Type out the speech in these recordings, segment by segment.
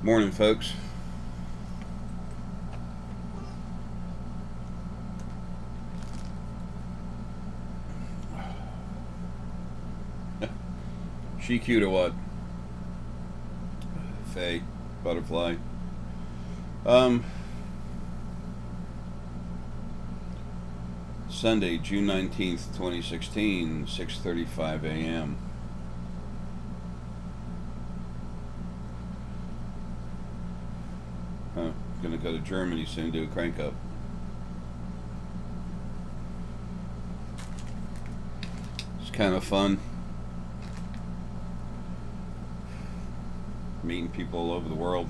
Morning, folks. She cute or what? Faye, butterfly. Um, Sunday, June 19th, 2016, 6:35 a.m. Gonna go to Germany soon, do a crank up. It's kind of fun. Meeting people all over the world.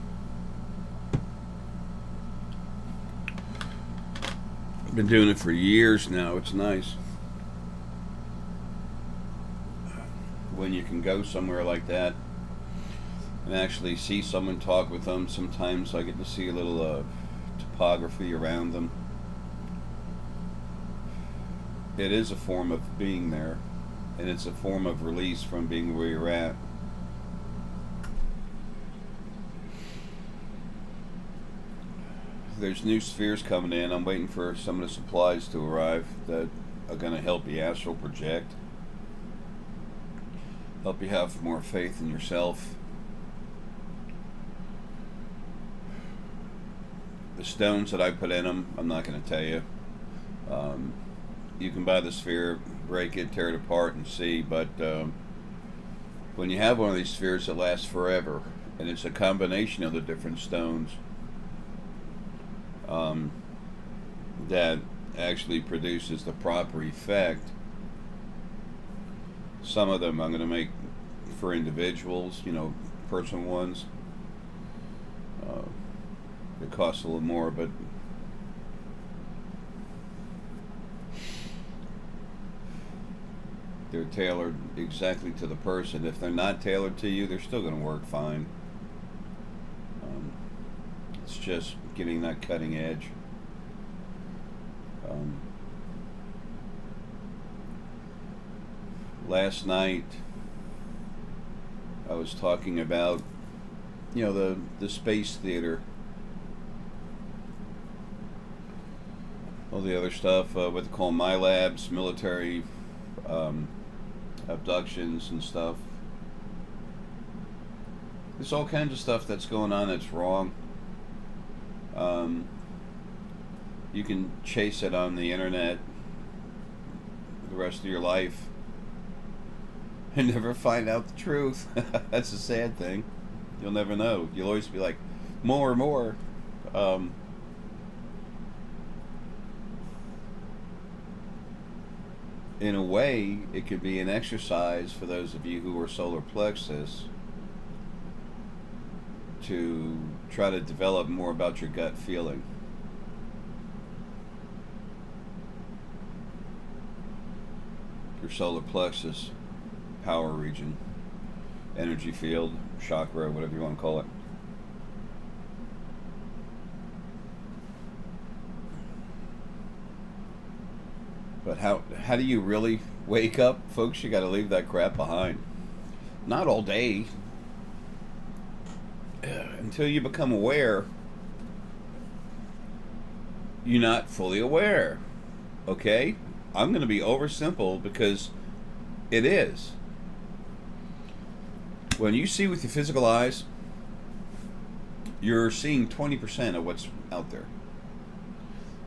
I've been doing it for years now. It's nice when you can go somewhere like that and actually see someone, talk with them. Sometimes I get to see a little topography around them. It is a form of being there, and it's a form of release from being where you're at. There's new spheres coming in. I'm waiting for some of the supplies to arrive that are going to help you astral project, help you have more faith in yourself. The stones that I put in them, I'm not going to tell you. You can buy the sphere, break it, tear it apart, and see. But when you have one of these spheres that lasts forever, and it's a combination of the different stones that actually produces the proper effect. Some of them I'm going to make for individuals, personal ones. It costs a little more, but they're tailored exactly to the person. If they're not tailored to you, they're still going to work fine. It's just getting that cutting edge. Last night, I was talking about, the space theater, all the other stuff, what they call my labs, military abductions and stuff. There's all kinds of stuff that's going on that's wrong. You can chase it on the internet the rest of your life and never find out the truth. That's a sad thing. You'll never know. You'll always be like, more, more. In a way, it could be an exercise for those of you who are solar plexus to try to develop more about your gut feeling. Your solar plexus, power region, energy field, chakra, whatever you want to call it. But how do you really wake up, folks? You got to leave that crap behind. Not all day. Until you become aware, you're not fully aware. Okay? I'm going to be oversimple because it is. When you see with your physical eyes, you're seeing 20% of what's out there.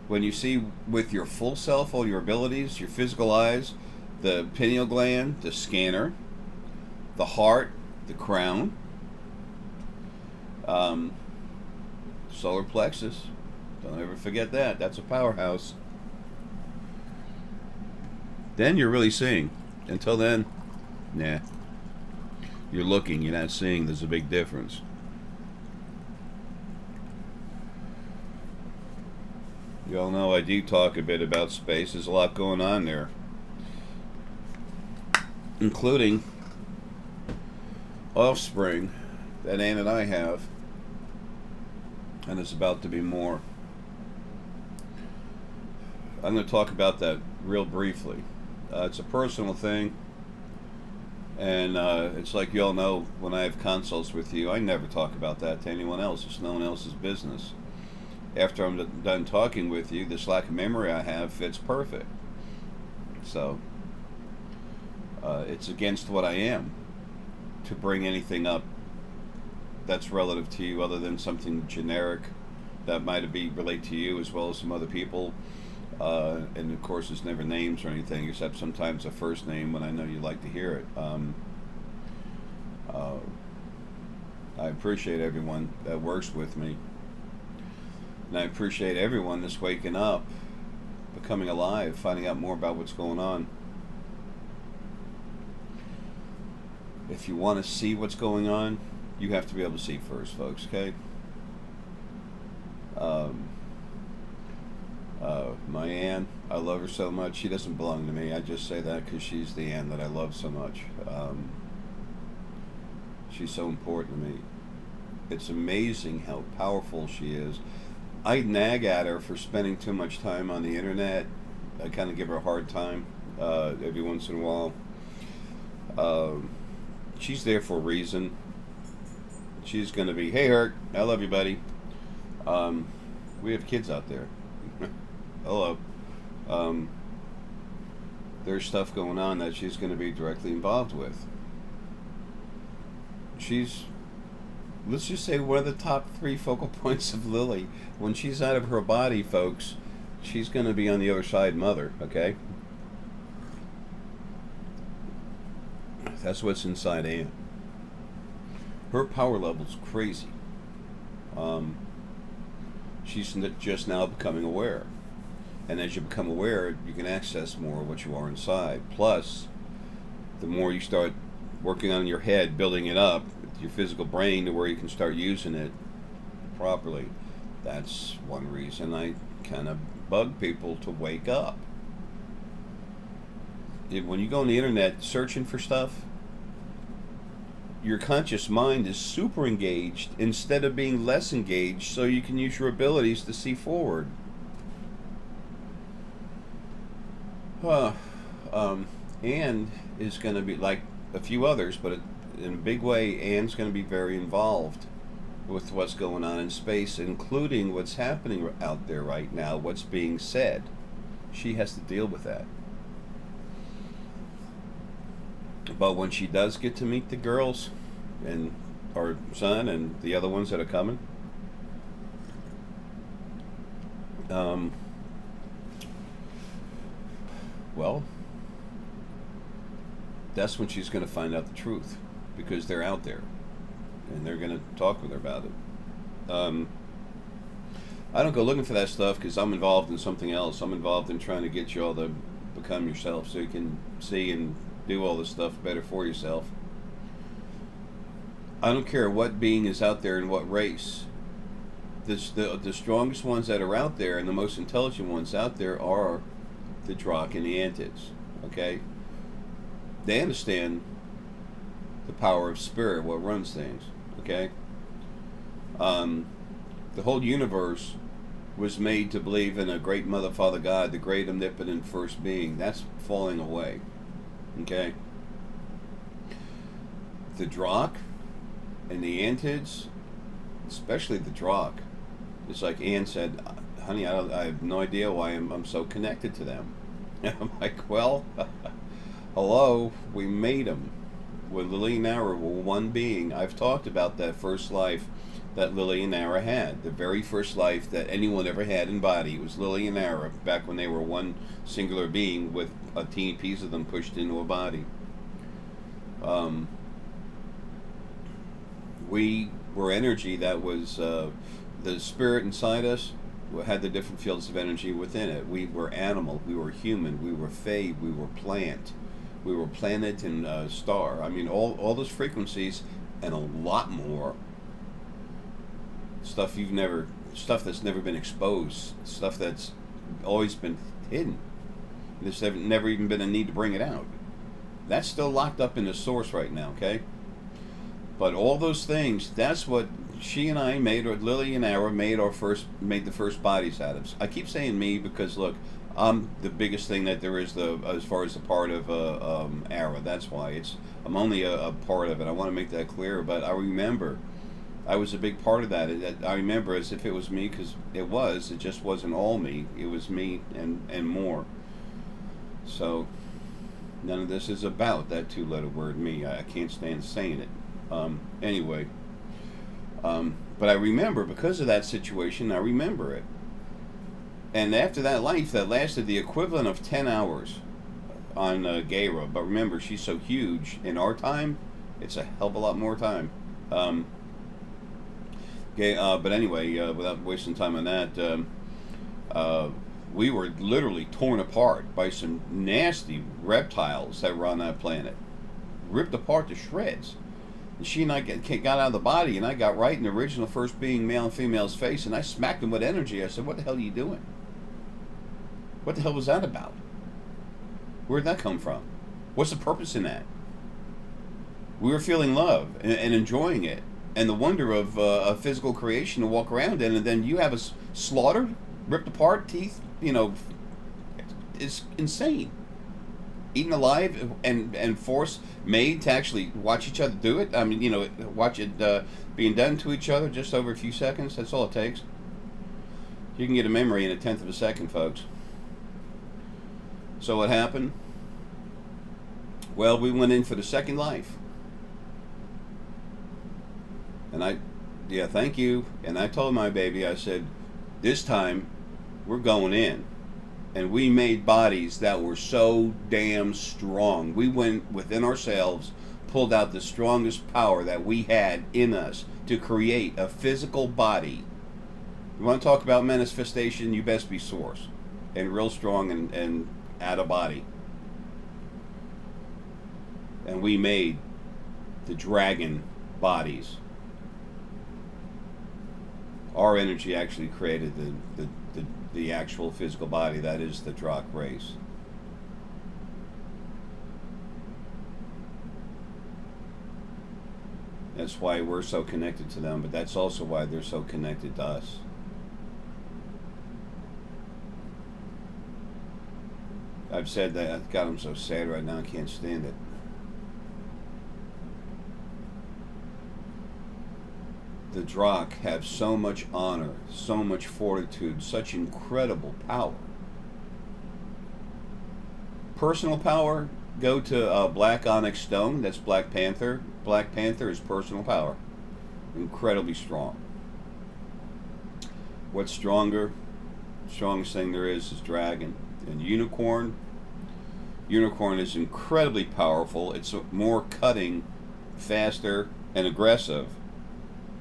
When you see with your full self, all your abilities, your physical eyes, the pineal gland, the scanner, the heart, the crown, solar plexus, don't ever forget that. That's a powerhouse. Then you're really seeing. Until then, nah. You're looking, you're not seeing. There's a big difference. You all know I do talk a bit about space. There's a lot going on there, including offspring that Ann and I have, and there's about to be more. I'm going to talk about that real briefly. It's a personal thing. And it's like you all know, when I have consults with you, I never talk about that to anyone else. It's no one else's business. After I'm done talking with you, this lack of memory I have fits perfect. So it's against what I am to bring anything up that's relative to you other than something generic that might be relate to you as well as some other people. And of course, it's never names or anything, except sometimes a first name when I know you like to hear it. Uh, I appreciate everyone that works with me, and I appreciate everyone that's waking up, becoming alive, finding out more about what's going on. If you want to see what's going on, you have to be able to see first, folks. Okay. Um, my Ann, I love her so much. She doesn't belong to me. I just say that because she's the Ann that I love so much. She's so important to me. It's amazing how powerful she is. I nag at her for spending too much time on the internet. I kind of give her a hard time every once in a while. She's there for a reason. She's going to be, hey, Herc, I love you, buddy. We have kids out there. Hello. There's stuff going on that she's going to be directly involved with. She's, let's just say, one of the top 3 focal points of Lily. When she's out of her body, folks, she's going to be on the other side, mother, okay? That's what's inside Anne. Her power level's crazy. She's just now becoming aware. And as you become aware, you can access more of what you are inside. Plus, the more you start working on your head, building it up, your physical brain to where you can start using it properly. That's one reason I kind of bug people to wake up. When you go on the internet searching for stuff, your conscious mind is super engaged instead of being less engaged, so you can use your abilities to see forward. Anne is going to be like a few others, but in a big way, Anne's going to be very involved with what's going on in space, including what's happening out there right now, what's being said. She has to deal with that. But when she does get to meet the girls and our son and the other ones that are coming, well, that's when she's going to find out the truth, because they're out there and they're going to talk with her about it. I don't go looking for that stuff because I'm involved in something else. I'm involved in trying to get you all to become yourself so you can see and do all this stuff better for yourself. I don't care what being is out there and what race. The strongest ones that are out there and the most intelligent ones out there are the Drock and the Antids. Okay? They understand the power of spirit, what runs things. Okay? The whole universe was made to believe in a great Mother, Father, God, the great omnipotent first being. That's falling away. Okay? The Drock and the Antids, especially the Drock, it's like Anne said, honey, I have no idea why I'm so connected to them. And I'm like, well, hello, we made them. With Lily and Nara were one being. I've talked about that first life that Lily and Nara had. The very first life that anyone ever had in body. It was Lily and Nara back when they were one singular being with a teeny piece of them pushed into a body. We were energy that was the spirit inside us had the different fields of energy within it. We were animal, we were human, we were fae, we were plant, we were planet and star. I mean, all those frequencies and a lot more stuff that's never been exposed, stuff that's always been hidden. There's never even been a need to bring it out. That's still locked up in the source right now, okay? But all those things, that's what she and I made, or Lily and Ara made the first bodies out of. I keep saying me because, look, I'm the biggest thing that there is, the as far as the part of Ara. That's why I'm only a part of it. I want to make that clear. But I remember I was a big part of that. I remember as if it was me, because it was. It just wasn't all me. It was me and more. So none of this is about that two-letter word, me. I can't stand saying it. Anyway, but I remember, because of that situation, I remember it. And after that life, that lasted the equivalent of 10 hours on Gaira. But remember, she's so huge. In our time, it's a hell of a lot more time. But anyway, without wasting time on that, we were literally torn apart by some nasty reptiles that were on that planet. Ripped apart to shreds. And she and I got out of the body, and I got right in the original first being, male and female's face, and I smacked him with energy. I said, "What the hell are you doing? What the hell was that about? Where'd that come from? What's the purpose in that?" We were feeling love and enjoying it, and the wonder of a physical creation to walk around in, and then you have us slaughtered, ripped apart, teeth, it's insane. Eaten alive and force made to actually watch each other do it. I mean, watch it being done to each other just over a few seconds. That's all it takes. You can get a memory in a tenth of a second, folks. So what happened? Well, we went in for the second life. And thank you. And I told my baby, I said, this time we're going in. And we made bodies that were so damn strong. We went within ourselves, pulled out the strongest power that we had in us to create a physical body. You want to talk about manifestation? You best be source. And real strong and out of body. And we made the dragon bodies. Our energy actually created the actual physical body that is the Drakh race. That's why we're so connected to them, but that's also why they're so connected to us. I've said that. God, I'm so sad right now. I can't stand it. The Drakh have so much honor, so much fortitude, such incredible power. Personal power, go to Black Onyx Stone. That's Black Panther. Black Panther is personal power. Incredibly strong. What's stronger? Strongest thing there is dragon. And unicorn. Unicorn is incredibly powerful. It's more cutting, faster, and aggressive.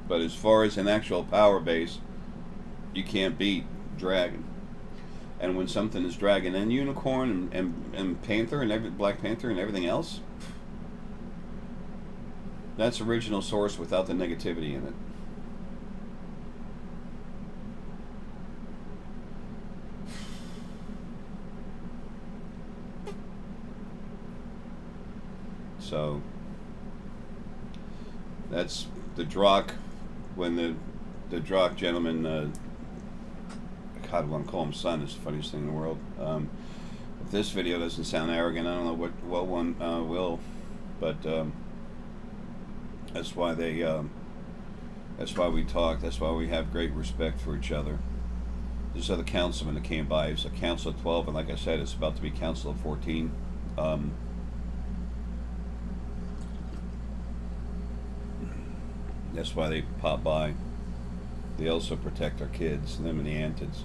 But as far as an actual power base, you can't beat dragon. And when something is dragon and unicorn and panther and Black Panther and everything else, that's original source without the negativity in it. So that's the Drakh. When the Drakh gentleman, God, I want to call him son, is the funniest thing in the world. If this video doesn't sound arrogant, I don't know what one will, but that's why that's why we talk. That's why we have great respect for each other. This other councilman that came by, it's a council of 12, and like I said, it's about to be council of 14. That's why they pop by. They also protect our kids, them and the antids.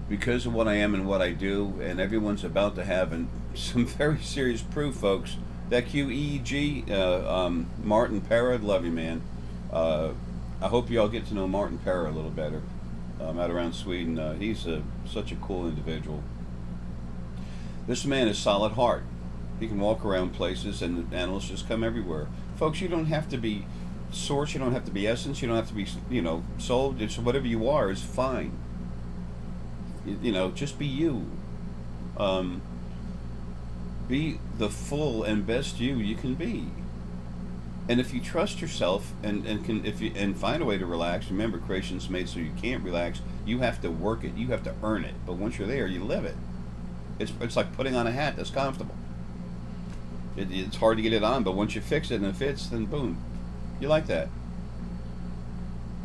Because of what I am and what I do, and everyone's about to have some very serious proof, folks. That QEEG, Martin Parra, love you, man. I hope you all get to know Martin Parra a little better. Out around Sweden. He's such a cool individual. This man is solid heart. He can walk around places and animals just come everywhere. Folks, you don't have to be source, you don't have to be essence, you don't have to be, soul. It's whatever you are is fine. Just be you. Be the full and best you can be. And if you trust yourself and can if you and find a way to relax, remember creation's made so you can't relax. You have to work it. You have to earn it. But once you're there, you live it. It's like putting on a hat that's comfortable. It's hard to get it on, but once you fix it and it fits, then boom, you like that.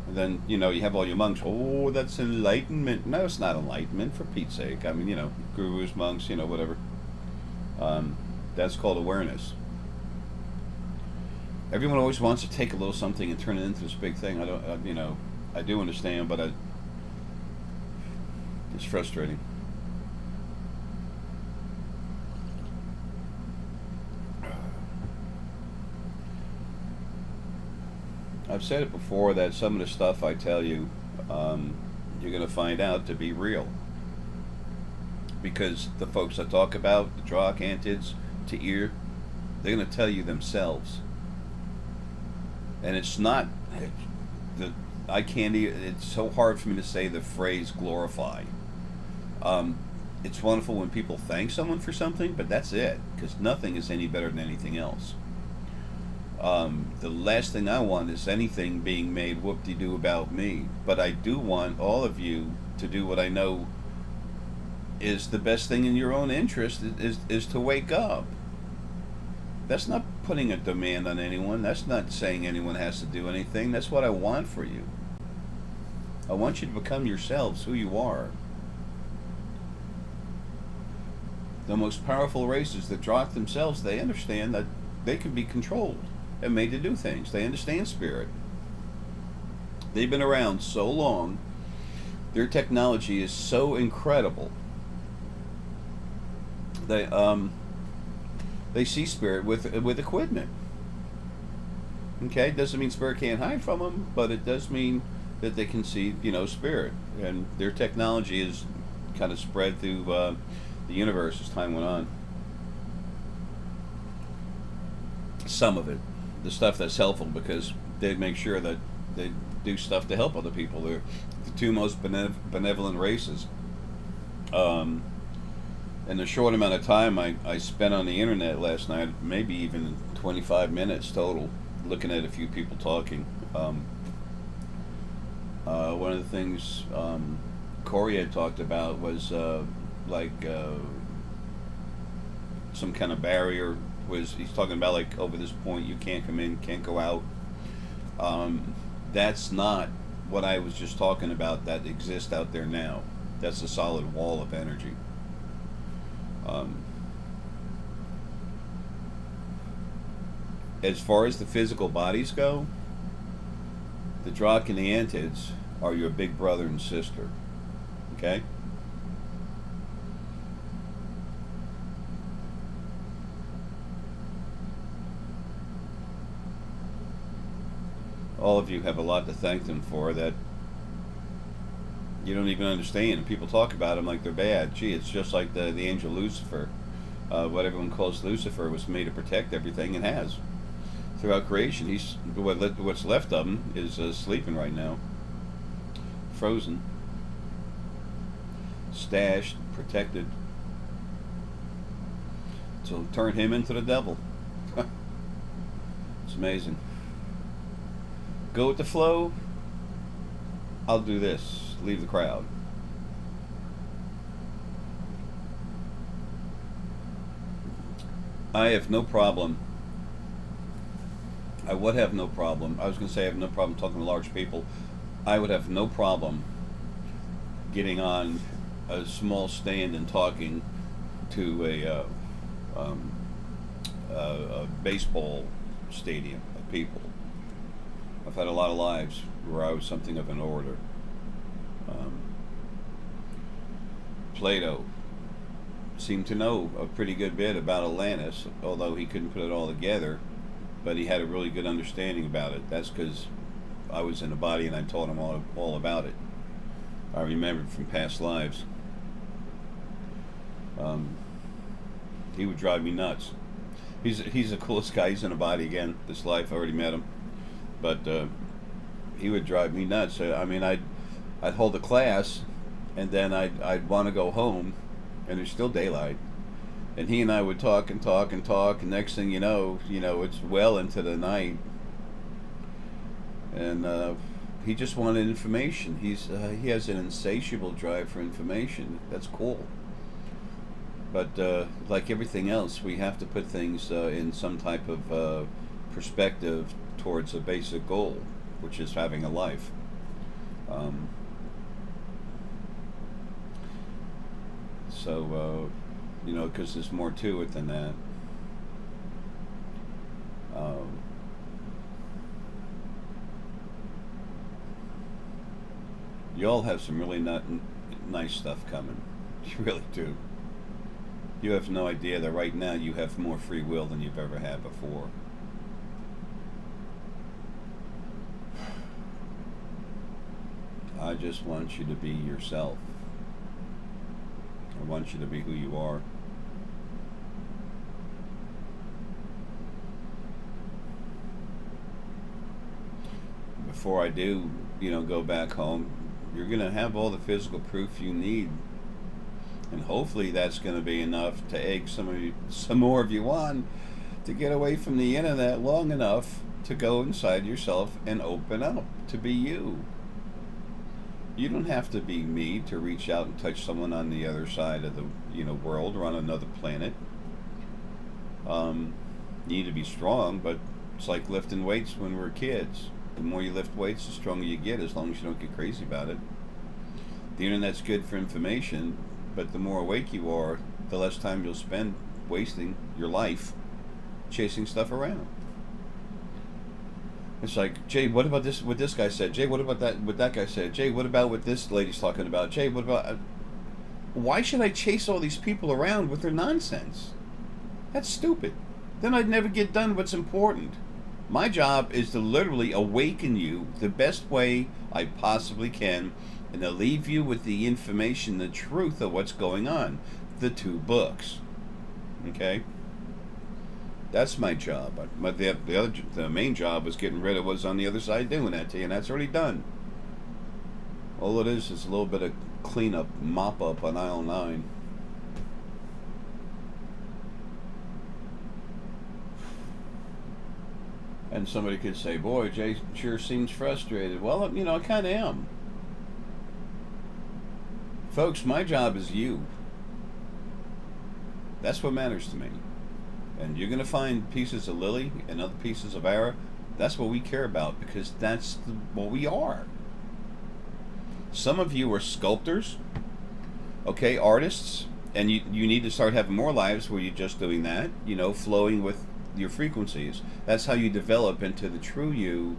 And then you have all your monks. Oh, that's enlightenment. No, it's not enlightenment, for Pete's sake. I mean, gurus, monks, whatever. That's called awareness. Everyone always wants to take a little something and turn it into this big thing. I don't, I do understand, but it's frustrating. I've said it before that some of the stuff I tell you, you're going to find out to be real. Because the folks I talk about, the draw cantids, to ear, they're going to tell you themselves. And it's not, I can't even, it's so hard for me to say the phrase glorify. It's wonderful when people thank someone for something, but that's it. Because nothing is any better than anything else. The last thing I want is anything being made whoop-de-doo about me. But I do want all of you to do what I know is the best thing in your own interest, is to wake up. That's not putting a demand on anyone. That's not saying anyone has to do anything. That's what I want for you. I want you to become yourselves, who you are. The most powerful races that drop themselves, they understand that they can be controlled and made to do things. They understand spirit. They've been around so long. Their technology is so incredible. They see spirit with equipment. Okay, doesn't mean spirit can't hide from them, but it does mean that they can see, spirit, and their technology is kind of spread through the universe as time went on. Some of it, the stuff that's helpful, because they make sure that they do stuff to help other people. They're the two most benevolent races. In the short amount of time I spent on the internet last night, maybe even 25 minutes total, looking at a few people talking. One of the things Corey had talked about was some kind of barrier. He's talking about like over this point you can't come in, can't go out. That's not what I was just talking about that exists out there now. That's a solid wall of energy. As far as the physical bodies go, the Drak and the Antids are your big brother and sister. Okay? All of you have a lot to thank them for that you don't even understand. And people talk about them like they're bad. Gee, it's just like the angel Lucifer. What everyone calls Lucifer was made to protect everything, and has. Throughout creation, what's left of him is sleeping right now. Frozen. Stashed, protected. So turn him into the devil. It's amazing. Go with the flow. I'll do this. Leave the crowd. I have no problem. I would have no problem. I was going to say I have no problem talking to large people. I would have no problem getting on a small stand and talking to a baseball stadium of people. I've had a lot of lives where I was something of an orator. Plato seemed to know a pretty good bit about Atlantis, although he couldn't put it all together, but he had a really good understanding about it. That's because I was in a body and I taught him all about it. I remembered from past lives. He would drive me nuts. He's the coolest guy. He's in a body again this life. I already met him. But he would drive me nuts. I mean, I'd hold a class, and then I'd want to go home, and there's still daylight. And he and I would talk and talk and talk, and next thing you know, it's well into the night, and he just wanted information. He has an insatiable drive for information. That's cool. But like everything else, we have to put things in some type of perspective towards a basic goal, which is having a life. Um, because there's more to it than that. Um, you all have some really nice stuff coming. You really do. You have no idea that right now you have more free will than you've ever had before. I just want you to be yourself. I want you to be who you are. Before I do, go back home, you're going to have all the physical proof you need. And hopefully that's going to be enough to egg some more of you on to get away from the internet long enough to go inside yourself and open up to be you. You don't have to be me to reach out and touch someone on the other side of the world or on another planet. You need to be strong, but it's like lifting weights when we're kids. The more you lift weights, the stronger you get, as long as you don't get crazy about it. The internet's good for information, but the more awake you are, the less time you'll spend wasting your life chasing stuff around. It's like, Jay, what about this? What this guy said? Jay, what about that? What that guy said? Jay, what about what this lady's talking about? Jay, what about? Why should I chase all these people around with their nonsense? That's stupid. Then I'd never get done what's important. My job is to literally awaken you the best way I possibly can, and to leave you with the information, the truth of what's going on. The 2 books. Okay? That's my job. But the main job was getting rid of what's on the other side doing that to you, and that's already done. All it is a little bit of cleanup, mop up on aisle 9. And somebody could say, boy, Jay sure seems frustrated. Well, I kind of am. Folks, my job is you. That's what matters to me. And you're going to find pieces of Lily and other pieces of Ara. That's what we care about, because that's what we are. Some of you are sculptors, okay, artists, and you need to start having more lives where you're just doing that, flowing with your frequencies. That's how you develop into the true you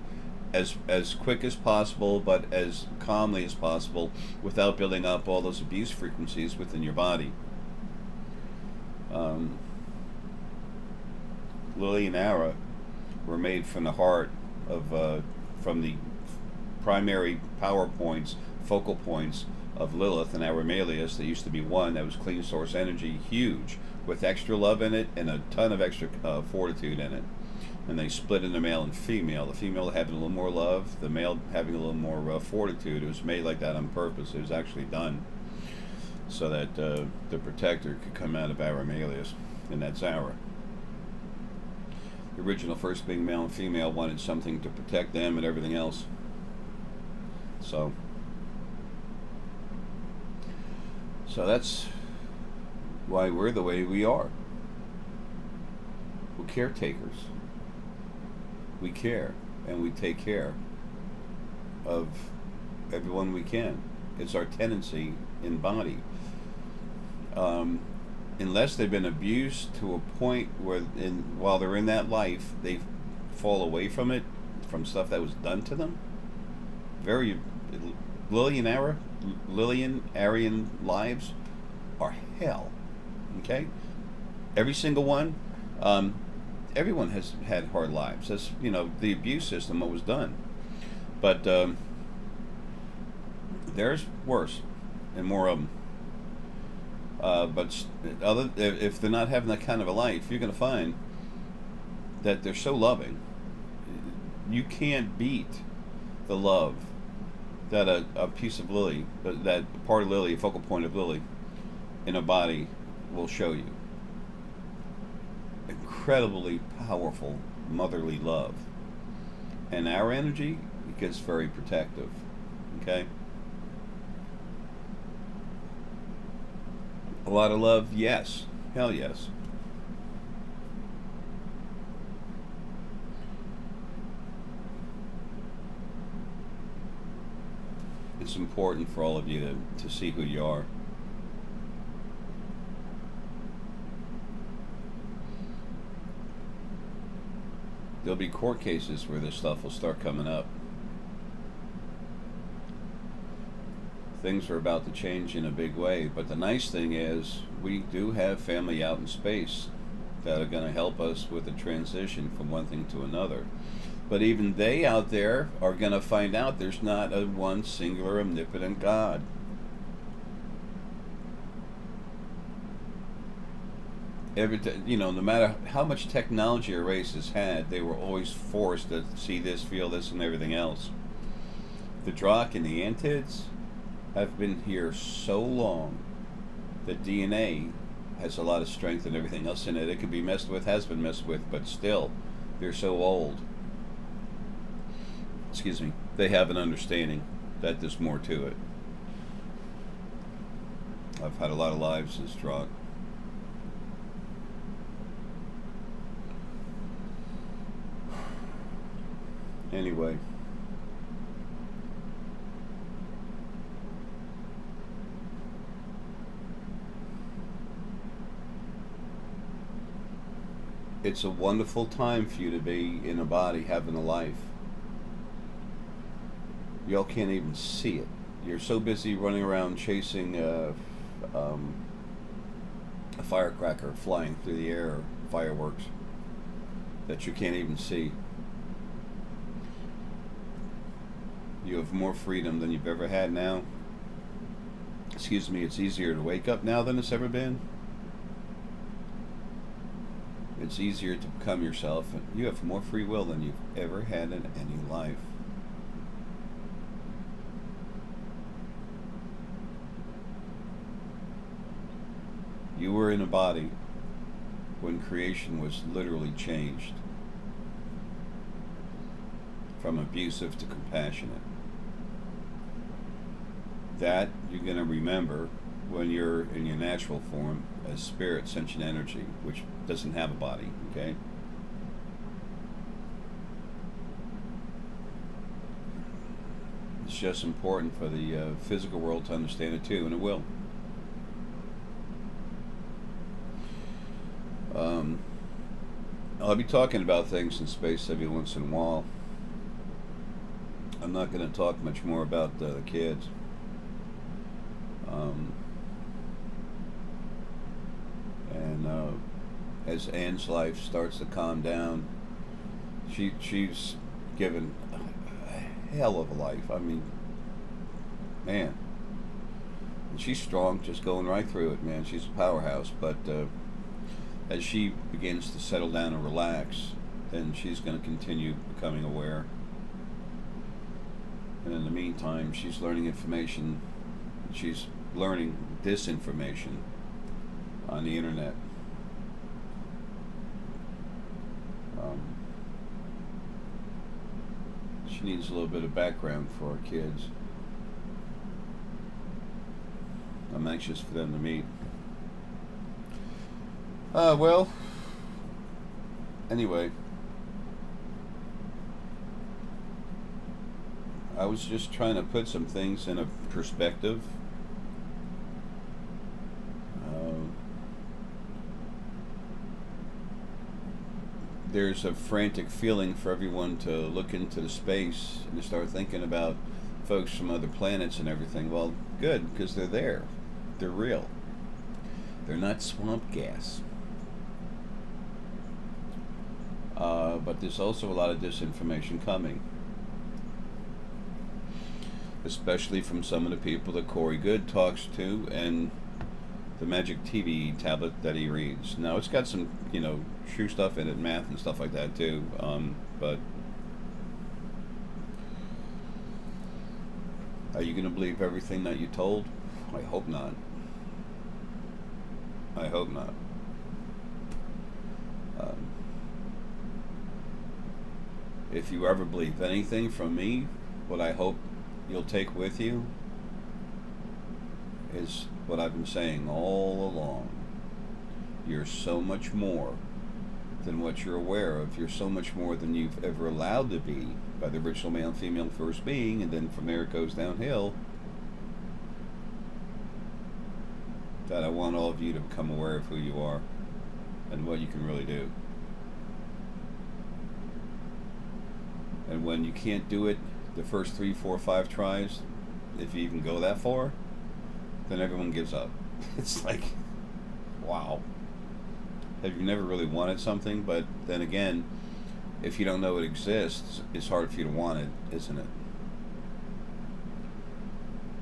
as quick as possible, but as calmly as possible, without building up all those abuse frequencies within your body. Lily and Ara were made from the heart of, from the primary power points, focal points of Lilith and Aramelius. That used to be one that was clean source energy, huge, with extra love in it and a ton of extra fortitude in it. And they split into male and female. The female having a little more love, the male having a little more fortitude. It was made like that on purpose. It was actually done so that the protector could come out of Aramelius, and that's Ara. The original first being male and female wanted something to protect them and everything else. So that's why we're the way we are. We're caretakers. We care, and we take care of everyone we can. It's our tendency in body. Unless they've been abused to a point where while they're in that life, they fall away from it, from stuff that was done to them. Lillian Aryan lives are hell. Okay? Every single one. Everyone has had hard lives. That's, the abuse system, what was done. But there's worse and more of them. But if they're not having that kind of a life, you're going to find that they're so loving. You can't beat the love that a piece of Lily, that part of Lily, a focal point of Lily, in a body will show you. Incredibly powerful motherly love. And our energy because it's very protective. Okay? A lot of love, yes. Hell yes. It's important for all of you to see who you are. There'll be court cases where this stuff will start coming up. Things are about to change in a big way, but the nice thing is we do have family out in space that are going to help us with the transition from one thing to another. But even they out there are going to find out there's not a one singular omnipotent God. No matter how much technology a race has had, they were always forced to see this, feel this, and everything else. The Drakh and the Antids have been here so long that DNA has a lot of strength and everything else in it. It can be messed with, has been messed with, but still, they're so old. Excuse me. They have an understanding that there's more to it. I've had a lot of lives as Drakh. Anyway. It's a wonderful time for you to be in a body, having a life. Y'all can't even see it. You're so busy running around chasing a firecracker flying through the air, or fireworks, that you can't even see. You have more freedom than you've ever had now. Excuse me, it's easier to wake up now than it's ever been. It's easier to become yourself. You have more free will than you've ever had in any life. You were in a body when creation was literally changed from abusive to compassionate. That you're going to remember when you're in your natural form as spirit, sentient energy, which doesn't have a body, okay? It's just important for the physical world to understand it too, and it will. I'll be talking about things in space every once in a while. I'm not going to talk much more about the kids. As Anne's life starts to calm down, she's given a hell of a life. I mean, man. And she's strong, just going right through it, man. She's a powerhouse. But as she begins to settle down and relax, then she's going to continue becoming aware. And in the meantime, she's learning information. She's learning disinformation on the internet. She needs a little bit of background for our kids. I'm anxious for them to meet. Well, anyway, I was just trying to put some things in a perspective. There's a frantic feeling for everyone to look into the space and to start thinking about folks from other planets and everything. Well, good, because they're there. They're real. They're not swamp gas. But there's also a lot of disinformation coming, especially from some of the people that Corey Good talks to and the Magic TV tablet that he reads. Now, it's got some, true stuff in it, math and stuff like that too, but are you going to believe everything that you're told? I hope not. I hope not. If you ever believe anything from me, what I hope you'll take with you is what I've been saying all along. You're so much more than what you're aware of. You're so much more than you've ever allowed to be by the original male and female first being, and then from there it goes downhill. That I want all of you to become aware of who you are and what you can really do. And when you can't do it the first 3, 4, 5 tries, if you even go that far, then everyone gives up. It's like, wow. Have you never really wanted something? But then again, if you don't know it exists, it's hard for you to want it, isn't it?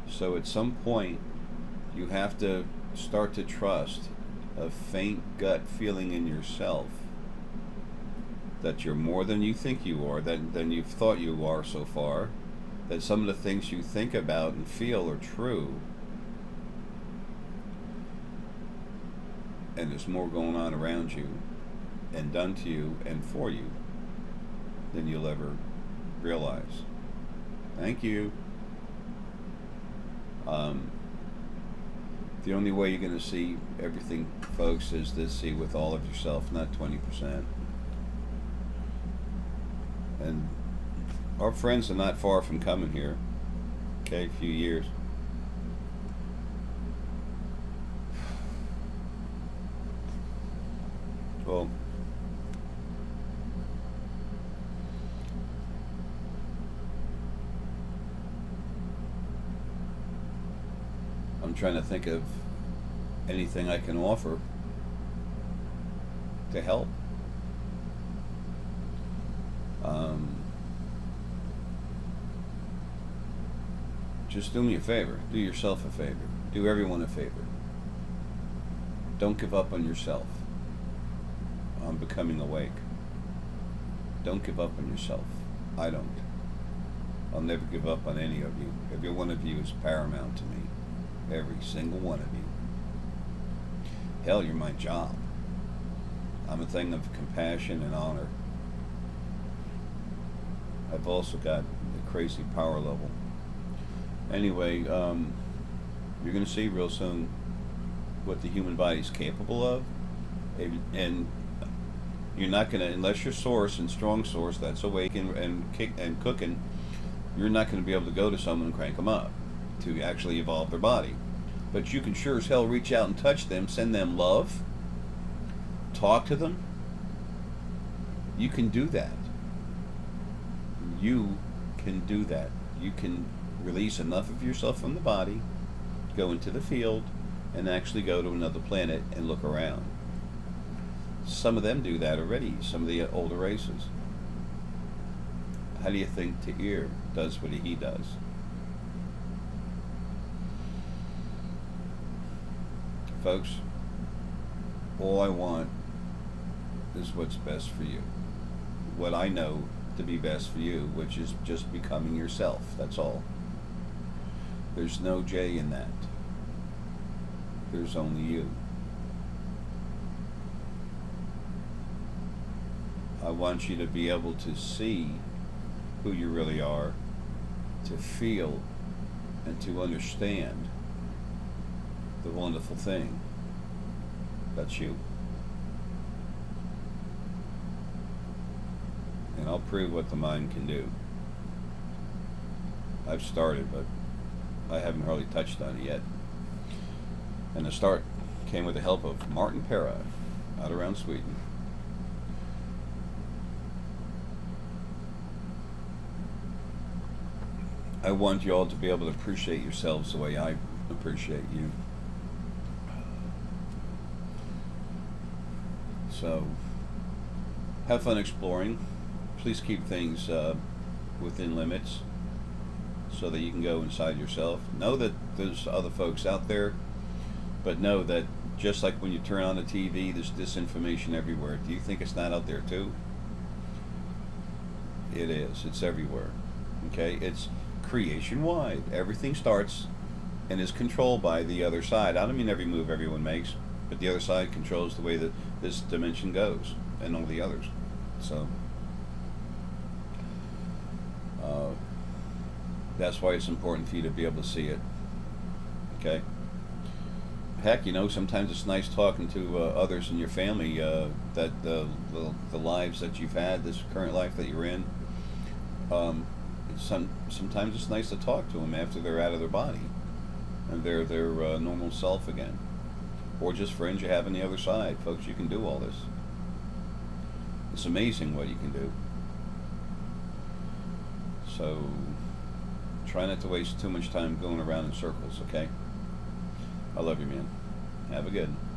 So at some point, you have to start to trust a faint gut feeling in yourself that you're more than you think you are, than you've thought you are so far, that some of the things you think about and feel are true, and there's more going on around you and done to you and for you than you'll ever realize. Thank you. The only way you're going to see everything, folks, is to see with all of yourself, not 20%. And our friends are not far from coming here. Okay, a few years. Well, I'm trying to think of anything I can offer to help. Just do me a favor. Do yourself a favor. Do everyone a favor. Don't give up on yourself on becoming awake. Don't give up on yourself. I don't. I'll never give up on any of you. Every one of you is paramount to me. Every single one of you. Hell, you're my job. I'm a thing of compassion and honor. I've also got a crazy power level. Anyway, you're going to see real soon what the human body is capable of, and you're not going to, unless your source and strong source that's awake and cooking, you're not going to be able to go to someone and crank them up to actually evolve their body. But you can sure as hell reach out and touch them, send them love, talk to them. You can do that. You can do that. You can release enough of yourself from the body, go into the field, and actually go to another planet and look around. Some of them do that already, some of the older races. How do you think Ta'ir does what he does? Folks, all I want is what's best for you. What I know to be best for you, which is just becoming yourself. That's all. There's no J in that. There's only you. I want you to be able to see who you really are, to feel and to understand the wonderful thing that's you. And I'll prove what the mind can do. I've started, but I haven't hardly touched on it yet. And the start came with the help of Martin Pera out around Sweden. I want you all to be able to appreciate yourselves the way I appreciate you. So, have fun exploring. Please keep things within limits so that you can go inside yourself. Know that there's other folks out there, but know that just like when you turn on the TV, there's disinformation everywhere. Do you think it's not out there too? It is. It's everywhere. Okay? It's creation-wide. Everything starts and is controlled by the other side. I don't mean every move everyone makes, but the other side controls the way that this dimension goes and all the others. So, That's why it's important for you to be able to see it. Okay? Heck, sometimes it's nice talking to others in your family that the lives that you've had, this current life that you're in. Sometimes it's nice to talk to them after they're out of their body and they're their normal self again, or just friends you have on the other side. Folks, you can do all this. It's amazing what you can do. So try not to waste too much time going around in circles, okay? I love you, man. Have a good one.